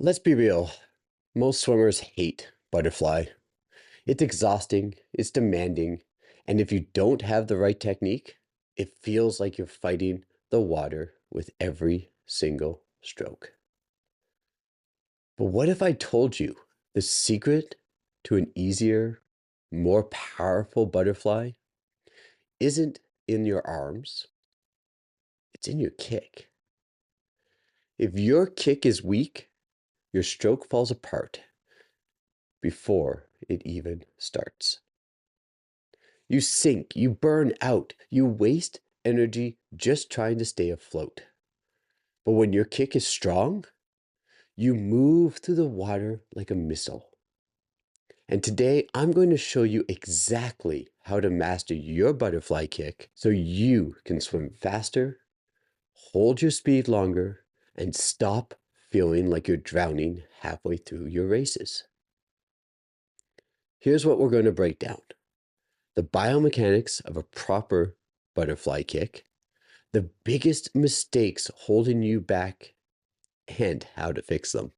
Let's be real. Most swimmers hate butterfly. It's exhausting, it's demanding, and if you don't have the right technique, it feels like you're fighting the water with every single stroke. But what if I told you the secret to an easier, more powerful butterfly isn't in your arms, it's in your kick. If your kick is weak, your stroke falls apart before it even starts. You sink, you burn out, you waste energy just trying to stay afloat. But when your kick is strong, you move through the water like a missile. And today I'm going to show you exactly how to master your butterfly kick so you can swim faster, hold your speed longer, and stop feeling like you're drowning halfway through your races. Here's what we're going to break down: the biomechanics of a proper butterfly kick, the biggest mistakes holding you back, and how to fix them.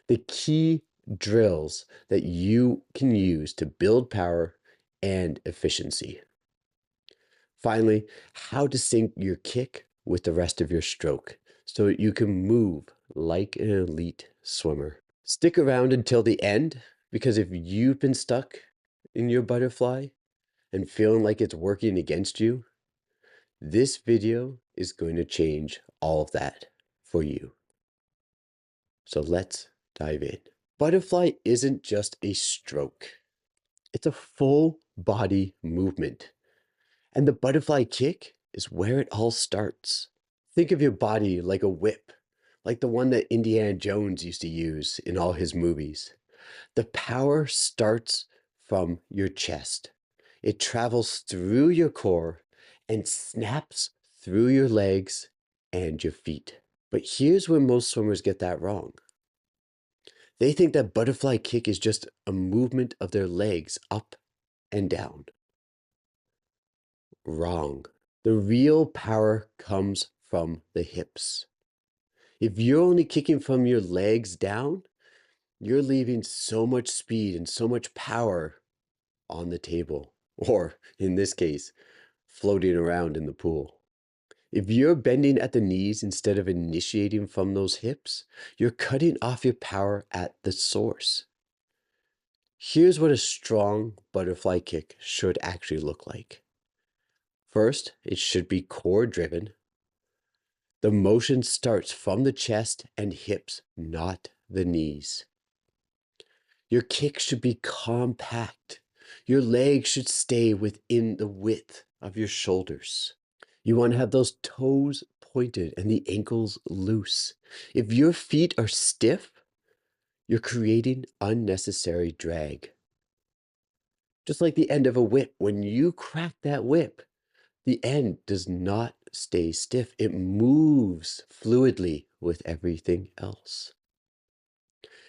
The key drills that you can use to build power and efficiency. Finally, how to sync your kick with the rest of your stroke so that you can move like an elite swimmer. Stick around until the end, because if you've been stuck in your butterfly and feeling like it's working against you, this video is going to change all of that for you. So let's dive in. Butterfly isn't just a stroke. It's a full body movement. And the butterfly kick is where it all starts. Think of your body like a whip, like the one that Indiana Jones used to use in all his movies. The power starts from your chest. It travels through your core and snaps through your legs and your feet. But here's where most swimmers get that wrong. They think that butterfly kick is just a movement of their legs up and down. Wrong. The real power comes from the hips. If you're only kicking from your legs down, you're leaving so much speed and so much power on the table, or in this case, floating around in the pool. If you're bending at the knees instead of initiating from those hips, you're cutting off your power at the source. Here's what a strong butterfly kick should actually look like. First, it should be core driven. The motion starts from the chest and hips, not the knees. Your kick should be compact. Your legs should stay within the width of your shoulders. You want to have those toes pointed and the ankles loose. If your feet are stiff, you're creating unnecessary drag. Just like the end of a whip, when you crack that whip, the end does not stay stiff. It moves fluidly with everything else.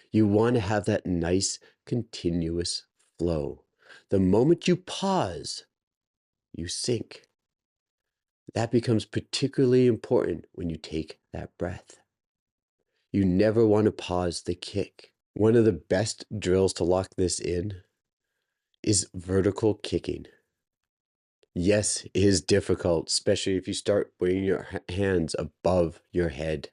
You want to have that nice, continuous flow. The moment you pause, you sink. That becomes particularly important when you take that breath. You never want to pause the kick. One of the best drills to lock this in is vertical kicking. Yes, it is difficult, especially if you start bringing your hands above your head.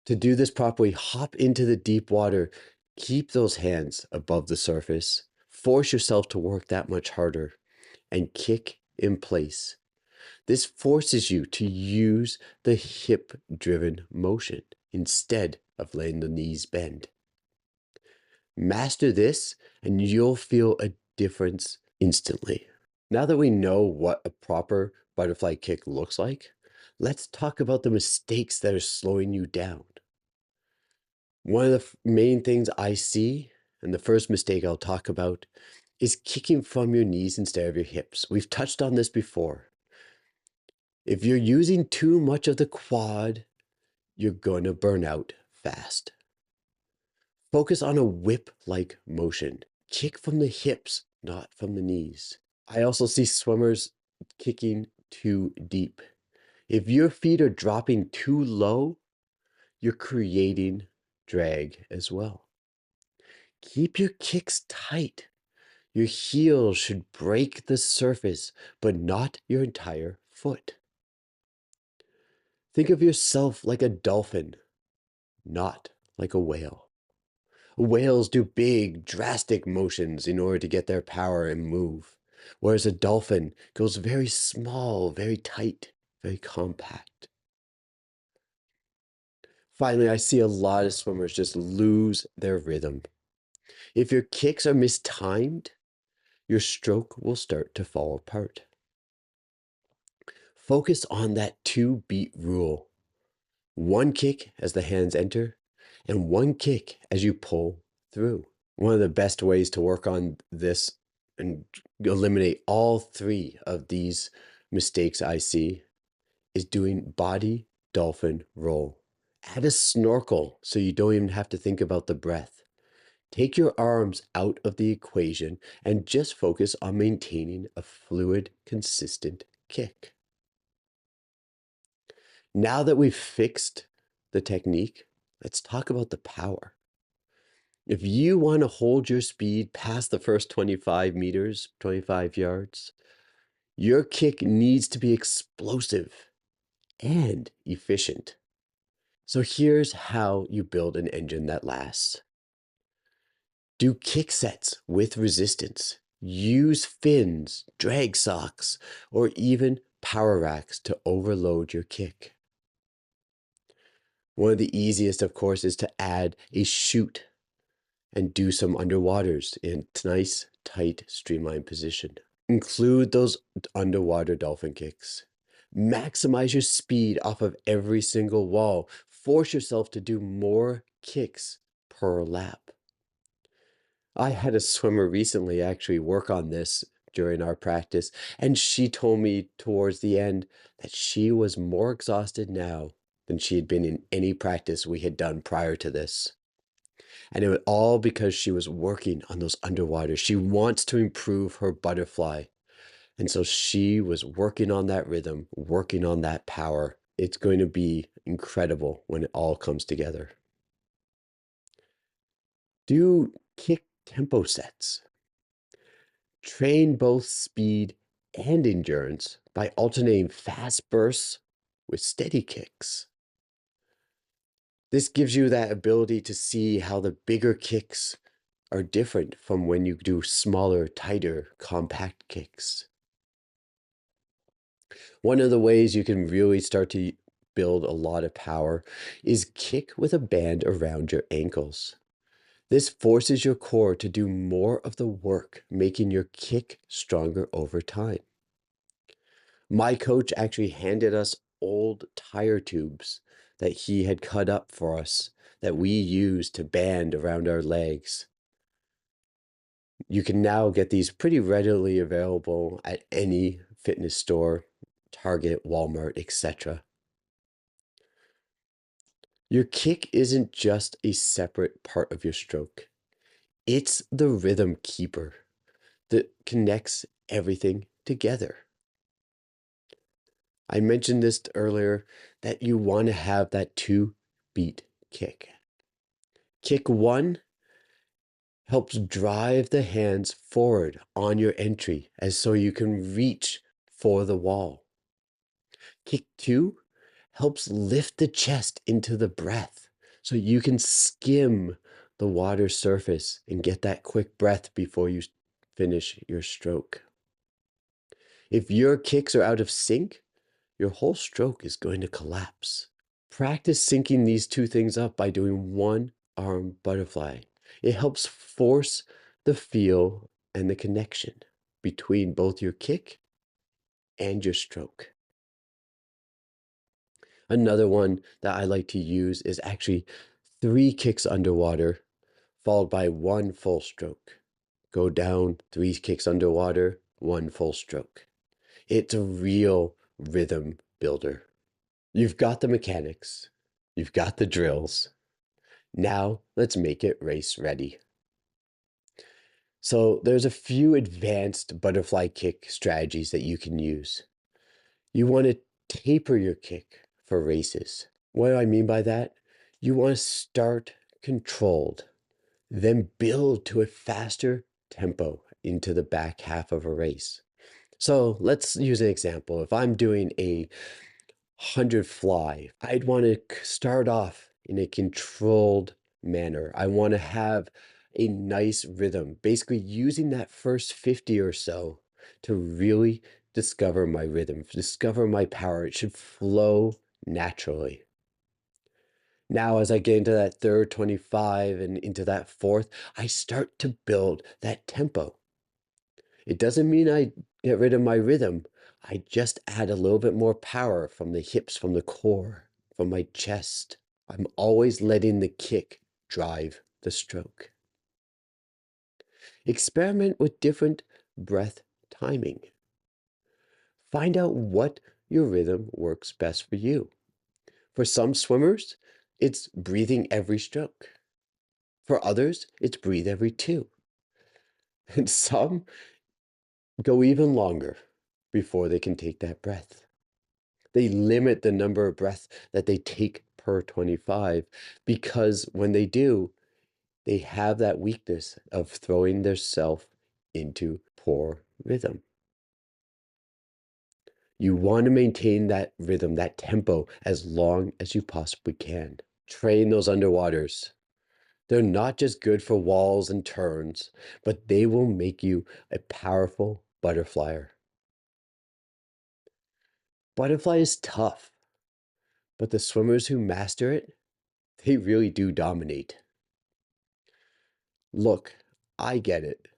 To do this properly, hop into the deep water. Keep those hands above the surface. Force yourself to work that much harder and kick in place. This forces you to use the hip-driven motion instead of letting the knees bend. Master this and you'll feel a difference instantly. Now that we know what a proper butterfly kick looks like, let's talk about the mistakes that are slowing you down. One of the main things I see, and the first mistake I'll talk about, is kicking from your knees instead of your hips. We've touched on this before. If you're using too much of the quad, you're going to burn out fast. Focus on a whip-like motion. Kick from the hips, not from the knees. I also see swimmers kicking too deep. If your feet are dropping too low, you're creating drag as well. Keep your kicks tight. Your heel should break the surface, but not your entire foot. Think of yourself like a dolphin, not like a whale. Whales do big, drastic motions in order to get their power and move, whereas a dolphin goes very small, very tight, very compact. Finally, I see a lot of swimmers just lose their rhythm. If your kicks are mistimed, your stroke will start to fall apart. Focus on that 2-beat rule. One kick as the hands enter, and one kick as you pull through. One of the best ways to work on this and eliminate all three of these mistakes I see is doing body dolphin roll. Add a snorkel so you don't even have to think about the breath. Take your arms out of the equation and just focus on maintaining a fluid, consistent kick. Now that we've fixed the technique, let's talk about the power. If you want to hold your speed past the first 25 meters, 25 yards, your kick needs to be explosive and efficient. So here's how you build an engine that lasts. Do kick sets with resistance. Use fins, drag socks, or even power racks to overload your kick. One of the easiest, of course, is to add a chute and do some underwaters in nice, tight, streamlined position. Include those underwater dolphin kicks. Maximize your speed off of every single wall. Force yourself to do more kicks per lap. I had a swimmer recently actually work on this during our practice, and she told me towards the end that she was more exhausted now than she had been in any practice we had done prior to this. And it was all because she was working on those underwaters. She wants to improve her butterfly. And so she was working on that rhythm, working on that power. It's going to be incredible when it all comes together. Do kick tempo sets. Train both speed and endurance by alternating fast bursts with steady kicks. This gives you that ability to see how the bigger kicks are different from when you do smaller, tighter, compact kicks. One of the ways you can really start to build a lot of power is kick with a band around your ankles. This forces your core to do more of the work, making your kick stronger over time. My coach actually handed us old tire tubes that he had cut up for us that we use to band around our legs. You can now get these pretty readily available at any fitness store, Target, Walmart, etc. Your kick isn't just a separate part of your stroke. It's the rhythm keeper that connects everything together. I mentioned this earlier that you want to have that 2-beat kick. Kick 1 helps drive the hands forward on your entry as so you can reach for the wall. Kick 2 helps lift the chest into the breath so you can skim the water surface and get that quick breath before you finish your stroke. If your kicks are out of sync, your whole stroke is going to collapse. Practice syncing these two things up by doing one arm butterfly. It helps force the feel and the connection between both your kick and your stroke. Another one that I like to use is actually 3 kicks underwater, followed by 1 full stroke. Go down, 3 kicks underwater, 1 full stroke. It's a real rhythm builder. You've got the mechanics, you've got the drills. Now let's make it race ready. So there's a few advanced butterfly kick strategies that you can use. You want to taper your kick for races. What do I mean by that? You want to start controlled, then build to a faster tempo into the back half of a race. So let's use an example. If I'm doing a 100 fly, I'd want to start off in a controlled manner. I want to have a nice rhythm, basically using that first 50 or so to really discover my rhythm, discover my power. It should flow naturally. Now, as I get into that third 25 and into that fourth, I start to build that tempo. It doesn't mean I get rid of my rhythm. I just add a little bit more power from the hips, from the core, from my chest. I'm always letting the kick drive the stroke. Experiment with different breath timing. Find out what your rhythm works best for you. For some swimmers, it's breathing every stroke. For others, it's breathe every two. And some go even longer before they can take that breath. They limit the number of breaths that they take per 25 because when they do, they have that weakness of throwing their self into poor rhythm. You want to maintain that rhythm, that tempo, as long as you possibly can. Train those underwaters. They're not just good for walls and turns, but they will make you a powerful butterflyer. Butterfly is tough, but the swimmers who master it, they really do dominate. Look, I get it.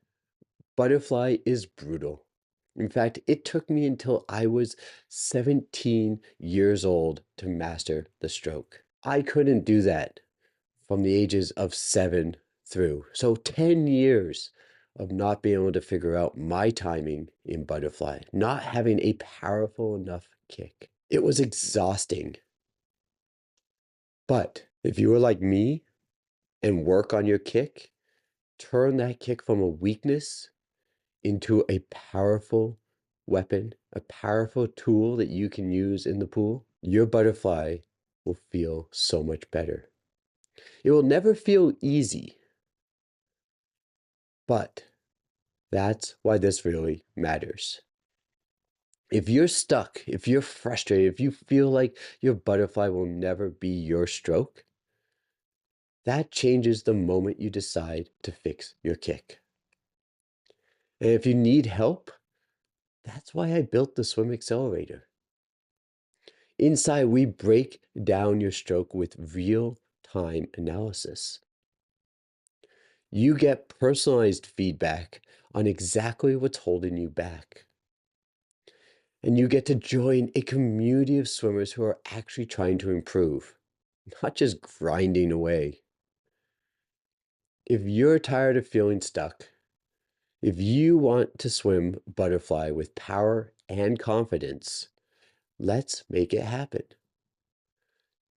Butterfly is brutal. In fact, it took me until I was 17 years old to master the stroke. I couldn't do that from the ages of 7 through. So 10 years of not being able to figure out my timing in butterfly, not having a powerful enough kick. It was exhausting. But if you were like me and work on your kick, turn that kick from a weakness into a powerful weapon, a powerful tool that you can use in the pool, your butterfly will feel so much better. It will never feel easy, but that's why this really matters. If you're stuck, if you're frustrated, if you feel like your butterfly will never be your stroke, that changes the moment you decide to fix your kick. And if you need help, that's why I built the Swim Accelerator. Inside, we break down your stroke with real-time analysis. You get personalized feedback on exactly what's holding you back. And you get to join a community of swimmers who are actually trying to improve, not just grinding away. If you're tired of feeling stuck, if you want to swim butterfly with power and confidence, let's make it happen.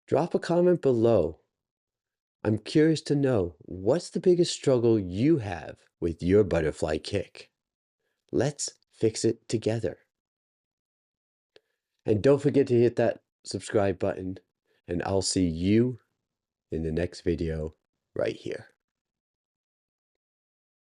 Drop a comment below. I'm curious to know, what's the biggest struggle you have with your butterfly kick? Let's fix it together. And don't forget to hit that subscribe button, and I'll see you in the next video right here.